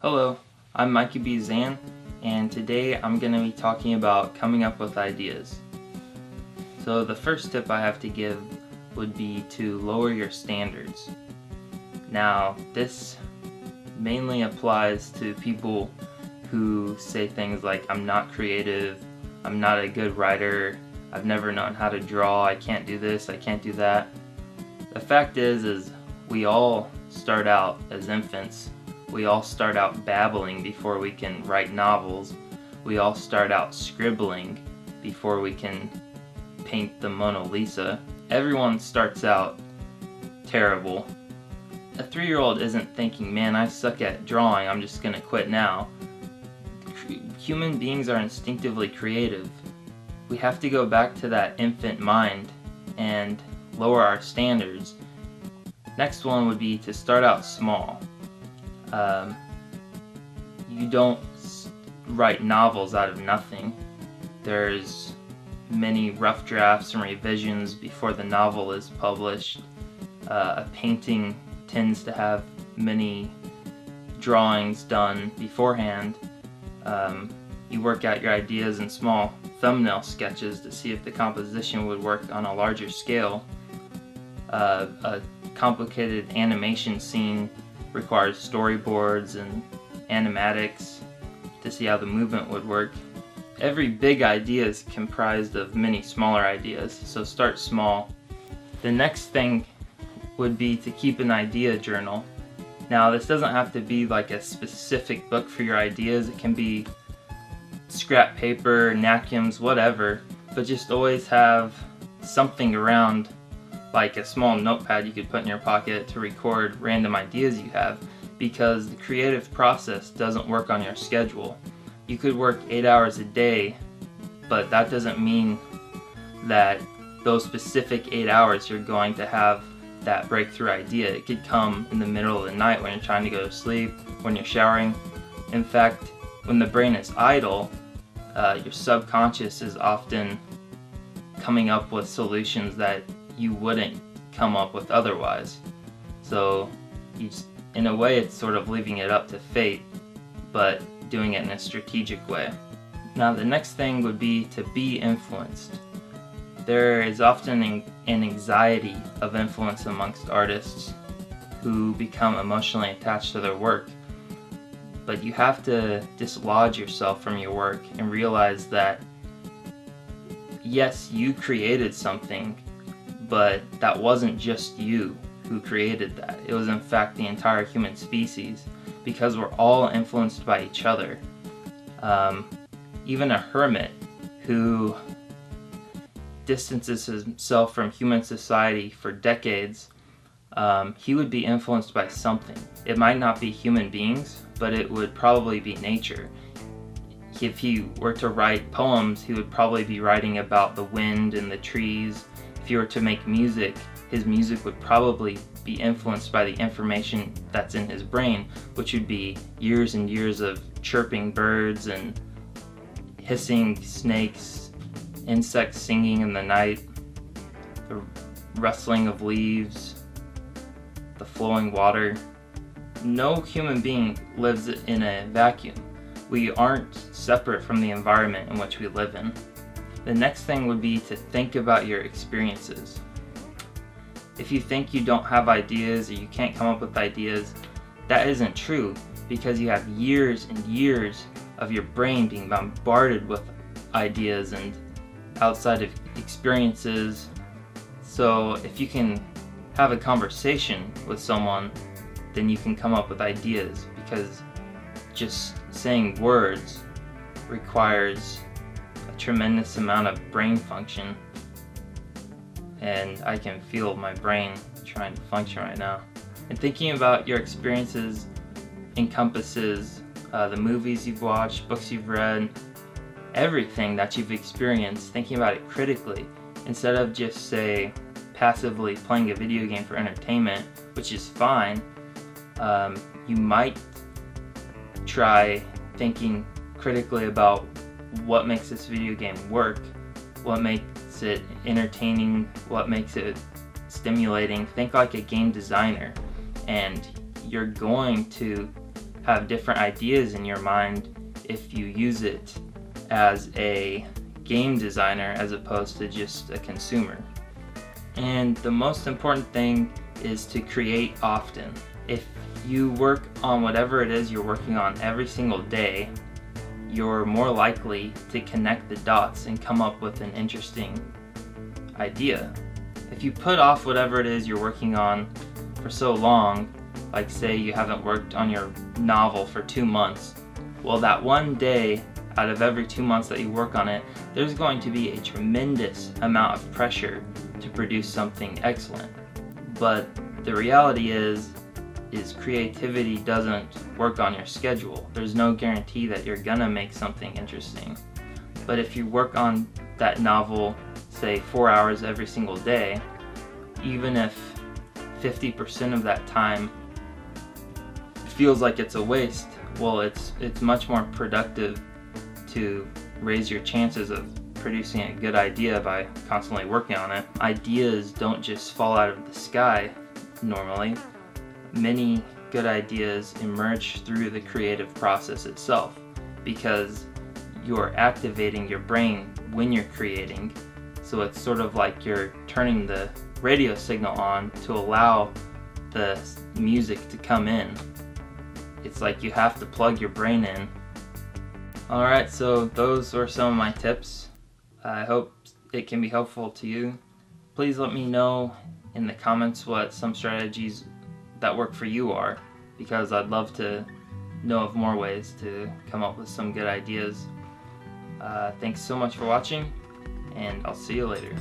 Hello, I'm Micah Buzan, and today I'm going to be talking about coming up with ideas. So the first tip I have to give would be to lower your standards. Now, this mainly applies to people who say things like, I'm not creative, I'm not a good writer, I've never known how to draw, I can't do this, I can't do that. The fact is we all start out as infants. We all start out babbling before we can write novels. We all start out scribbling before we can paint the Mona Lisa. Everyone starts out terrible. A 3-year-old isn't thinking, man, I suck at drawing, I'm just gonna quit now. Human beings are instinctively creative. We have to go back to that infant mind and lower our standards. Next one would be to start out small. You don't write novels out of nothing. There's many rough drafts and revisions before the novel is published. A painting tends to have many drawings done beforehand. You work out your ideas in small thumbnail sketches to see if the composition would work on a larger scale. A complicated animation scene requires storyboards and animatics to see how the movement would work. Every big idea is comprised of many smaller ideas, so start small. The next thing would be to keep an idea journal. Now, this doesn't have to be like a specific book for your ideas. It can be scrap paper, napkins, whatever, but just always have something around, like a small notepad you could put in your pocket to record random ideas you have, because the creative process doesn't work on your schedule. You could work 8 hours a day, but that doesn't mean that those specific 8 hours you're going to have that breakthrough idea. It could come in the middle of the night when you're trying to go to sleep, when you're showering. In fact, when the brain is idle, your subconscious is often coming up with solutions that you wouldn't come up with otherwise. So in a way, it's sort of leaving it up to fate, but doing it in a strategic way. Now, the next thing would be to be influenced. There is often an anxiety of influence amongst artists who become emotionally attached to their work. But you have to dislodge yourself from your work and realize that, yes, you created something, but that wasn't just you who created that. It was in fact the entire human species, because we're all influenced by each other. Even a hermit who distances himself from human society for decades, he would be influenced by something. It might not be human beings, but it would probably be nature. If he were to write poems, he would probably be writing about the wind and the trees. If he were to make music, his music would probably be influenced by the information that's in his brain, which would be years and years of chirping birds and hissing snakes, insects singing in the night, the rustling of leaves, the flowing water. No human being lives in a vacuum. We aren't separate from the environment in which we live in. The next thing would be to think about your experiences. If you think you don't have ideas or you can't come up with ideas, that isn't true, because you have years and years of your brain being bombarded with ideas and outside of experiences. So if you can have a conversation with someone, then you can come up with ideas, because just saying words requires a tremendous amount of brain function, and I can feel my brain trying to function right now. And thinking about your experiences encompasses the movies you've watched, books you've read, everything that you've experienced, thinking about it critically, instead of just, say, passively playing a video game for entertainment, which is fine. You might try thinking critically about what makes this video game work, what makes it entertaining, what makes it stimulating. Think like a game designer, and you're going to have different ideas in your mind if you use it as a game designer as opposed to just a consumer. And the most important thing is to create often. If you work on whatever it is you're working on every single day, you're more likely to connect the dots and come up with an interesting idea. If you put off whatever it is you're working on for so long, like say you haven't worked on your novel for 2 months, well, that one day out of every 2 months that you work on it, there's going to be a tremendous amount of pressure to produce something excellent. But the reality is creativity doesn't work on your schedule. There's no guarantee that you're gonna make something interesting. But if you work on that novel, say 4 hours every single day, even if 50% of that time feels like it's a waste, well, it's much more productive to raise your chances of producing a good idea by constantly working on it. Ideas don't just fall out of the sky normally. Many good ideas emerge through the creative process itself because you're activating your brain when you're creating. So it's sort of like you're turning the radio signal on to allow the music to come in. It's like you have to plug your brain in. Alright, so those are some of my tips. I hope it can be helpful to you. Please let me know in the comments what some strategies that work for you are, because I'd love to know of more ways to come up with some good ideas. Thanks so much for watching, and I'll see you later.